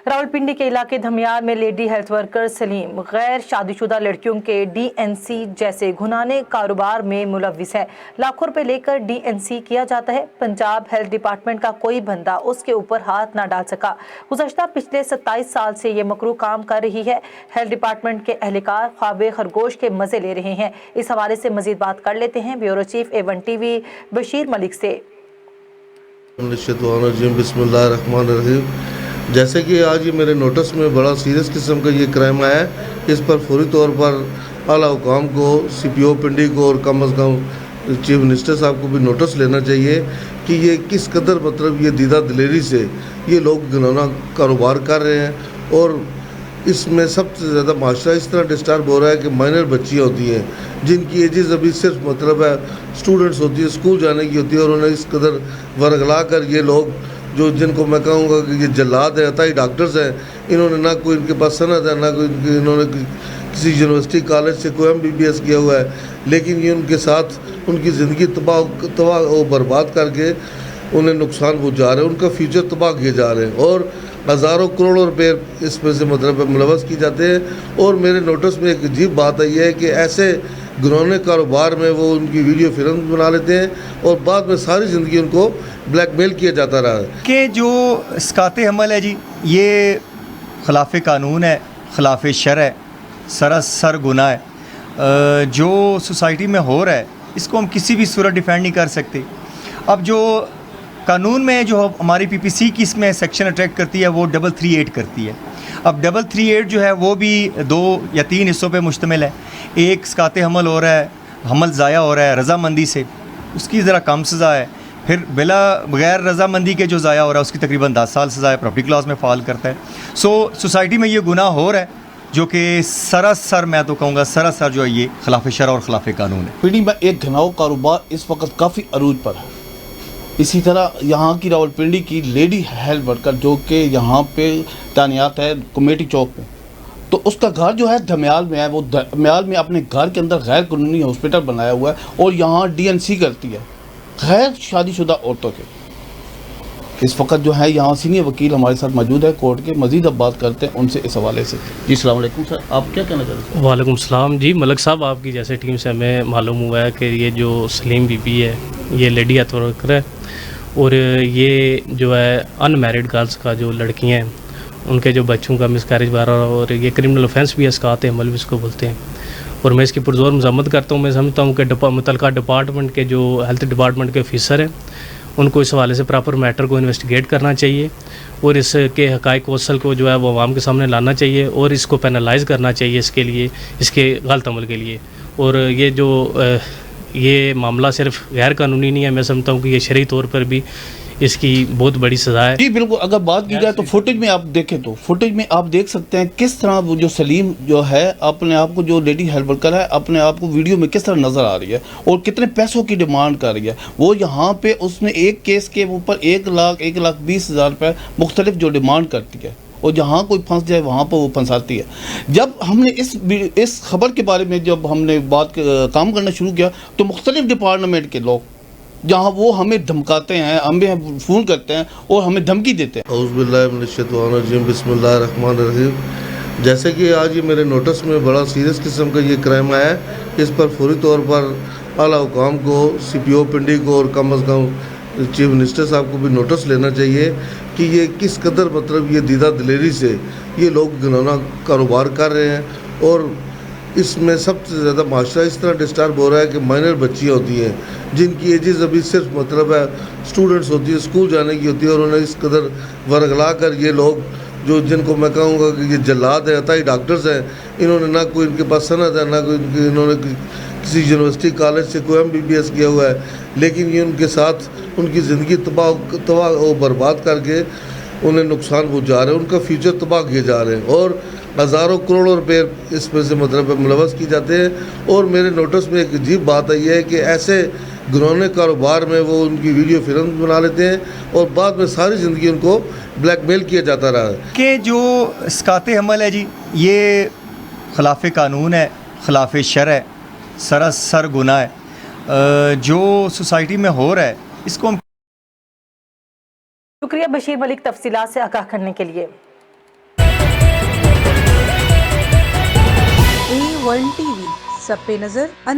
रावलपिंडी के इलाके धमियार में लेडी हेल्थ वर्कर सलीम गैर शादीशुदा लड़कियों के डीएनसी जैसे घुनाने कारोबार में मुलविस है। लाखों रुपए लेकर डीएनसी किया जाता है। पंजाब हेल्थ डिपार्टमेंट का कोई बंदा उसके ऊपर हाथ ना डाल सका। गुज़श्ता पिछले 27 साल से ये मकरू काम कर रही है। हेल्थ डिपार्टमेंट के एहलकार ख्वाबे खरगोश के मजे ले रहे हैं। इस हवाले से मजीद बात कर लेते हैं bureau chief A1 TV Bashir Malik से। बिस्मिल्लाहिर्रहमानिर्रहीम। जैसे कि आज ये मेरे नोटिस में बड़ा सीरियस किस्म का ये क्राइम आया है, इस पर फौरी तौर पर आला हुकाम को, CPO पिंडी को और कम अज़ कम चीफ मिनिस्टर साहब को भी नोटिस लेना चाहिए कि ये किस कदर मतलब ये दीदा दिलेरी से ये लोग घिनौना कारोबार कर रहे हैं। और इसमें सबसे ज़्यादा माशरा इस तरह डिस्टर्ब हो रहा है कि माइनर बच्चियाँ होती हैं जिनकी एजेस अभी सिर्फ मतलब है स्टूडेंट्स होती है, स्कूल जाने की होती है, और उन्हें इस कदर वरगला कर ये लोग जो जिनको मैं कहूँगा कि ये जल्लाद हैं, अताई डॉक्टर्स हैं, इन्होंने ना कोई इनके पास सनद है, ना कोई इन्होंने किसी यूनिवर्सिटी कॉलेज से कोई MBBS किया हुआ है, लेकिन ये उनके साथ उनकी ज़िंदगी तबाह और बर्बाद करके उन्हें नुकसान पहुँचा रहे हैं, उनका फ्यूचर तबाह किए जा रहे हैं और हज़ारों करोड़ों रुपए इसमें से मतलब मुलवस की जाते हैं। और मेरे नोटिस में एक अजीब बात आई है कि ऐसे घिनौने कारोबार में वो उनकी वीडियो फिल्म बना लेते हैं और बाद में सारी ज़िंदगी उनको ब्लैकमेल किया जाता रहा है कि जो इसकाते हमल है जी, ये खिलाफ कानून है, खिलाफ शर है, सरासर गुनाह है। जो सोसाइटी में हो रहा है इसको हम किसी भी सूरत डिफेंड नहीं कर सकते। अब जो कानून में जो हमारी PPC की इसमें सेक्शन अट्रैक्ट करती है वो 338 करती है। अब 338 जो है वो भी 2 या 3 हिस्सों पे मुश्तमिल है। एक इसकाते हमल हो रहा है, हमल ज़ाया हो रहा है रज़ामंदी से, उसकी ज़रा कम सज़ा है। फिर बगैर रज़ामंदी के जो ज़ाया हो रहा है उसकी तकरीबन 10 साल सज़ा है, प्रॉपर्टी क्लॉज में फ़ाल करता है। सोसाइटी में ये गुनाह हो रहा है जो कि सरासर, मैं तो कहूँगा सरासर जो है ये खिलाफ शरअ और खिलाफ कानून है। पीढ़ी में एक घिनौना कारोबार इस वक्त काफ़ी अरूज पर है। इसी तरह यहाँ की रावलपिंडी की लेडी हेल्थ वर्कर जो कि यहाँ पे तैनात है कमेटी चौक पे, तो उसका घर जो है धमियाल में है। वो धमियाल में अपने घर के अंदर गैर कानूनी हॉस्पिटल बनाया हुआ है और यहाँ DNC करती है गैर शादीशुदा औरतों के। इस वक्त जो है यहाँ सीनियर वकील हमारे साथ मौजूद है कोर्ट के, मज़ीद अब बात करते हैं उनसे इस हवाले से। जी अस्सलाम वालेकुम सर, आप क्या कहना चाहते हैं? वालेकुम सलाम जी। मलिक साहब, आपकी जैसे टीम से हमें मालूम हुआ है कि ये जो सलीम बीबी है ये लेडी हेल्थ वर्कर है और ये जो है अनमैरिड गर्ल्स का जो लड़कियाँ हैं उनके जो बच्चों का मिसकैरेज वगैरह, और ये क्रिमिनल ऑफेंस भी इसकाते हमल भी इसको बोलते हैं। और मैं इसकी पुरजोर मजम्मत करता हूँ। मैं समझता हूँ कि मुतलका डिपार्टमेंट के जो हेल्थ डिपार्टमेंट के ऑफिसर हैं उनको इस हवाले से प्रॉपर मैटर को इन्वेस्टिगेट करना चाहिए और इसके हक़ाइक़ वसल को जो है वो आवाम के सामने लाना चाहिए और इसको पेनलाइज़ करना चाहिए इसके लिए, इसके गलत अमल के लिए। और ये जो ये मामला सिर्फ गैर कानूनी नहीं है, मैं समझता हूँ कि ये शरई तौर पर भी इसकी बहुत बड़ी सज़ा है। जी बिल्कुल, अगर बात की जाए तो फुटेज में आप देखें तो फुटेज में आप देख सकते हैं किस तरह वो जो सलीम जो है अपने आप को, जो लेडी हेल्थ वर्कर है, अपने आप को वीडियो में किस तरह नज़र आ रही है और कितने पैसों की डिमांड कर रही है। वो यहाँ पे उसने एक केस के ऊपर 1,20,000 रुपये मुख्तलिफ जो डिमांड करती है और जहाँ कोई फंस जाए वहाँ पर वो फंसाती है। जब हमने इस खबर के बारे में जब हमने काम करना शुरू किया तो मुख्तलिफ डिपार्टमेंट के लोग जहाँ वो हमें धमकाते हैं, हमें फ़ोन करते हैं और हमें धमकी देते हैं। औज़ुबिल्लाहिमिनश्शैतानिर्रजीम बिस्मिल्लाहिर्रहमानिर्रहीम। जैसे कि आज ये मेरे नोटिस में बड़ा सीरियस किस्म का ये क्राइम आया है, इस पर फौरी तौर पर आला हुकाम को, CPO पिंडी को और कम अज़ कम चीफ मिनिस्टर साहब को भी नोटिस लेना चाहिए कि ये किस कदर मतलब ये दीदा दिलेरी से ये लोग घिनौना कारोबार कर रहे हैं। और इसमें सबसे ज़्यादा माशरा इस तरह डिस्टर्ब हो रहा है कि माइनर बच्चियाँ होती हैं जिनकी एजेस अभी सिर्फ मतलब है स्टूडेंट्स होती है, स्कूल जाने की होती है, और उन्हें इस कदर वरगला कर ये लोग जो जिनको मैं कहूँगा कि ये जल्लाद हैं, अताई डॉक्टर्स हैं, इन्होंने ना कोई इनके पास सनद है, ना कोई इन्होंने किसी यूनिवर्सिटी कॉलेज से कोई MBBS किया हुआ है, लेकिन ये उनके साथ उनकी ज़िंदगी तबाह और बर्बाद करके उन्हें नुकसान पहुँचा रहे हैं, उनका फ्यूचर तबाह किए जा रहे हैं और हज़ारों करोड़ों रुपए इसमें से मतलब मुलवस की जाते हैं। और मेरे नोटिस में एक अजीब बात आई है कि ऐसे घिनौने कारोबार में वो उनकी वीडियो फिल्म बना लेते हैं और बाद में सारी ज़िंदगी उनको ब्लैकमेल किया जाता रहा है कि जो इसकाते हमल है जी, ये खिलाफ कानून है, खिलाफ शर है, सरासर गुनाह है। जो सोसाइटी में हो रहा है इसको हम शुक्रिया बशीर मलिक तफसीलात से आगाह करने के लिए। ورلڈ ٹی وی، سب پہ نظر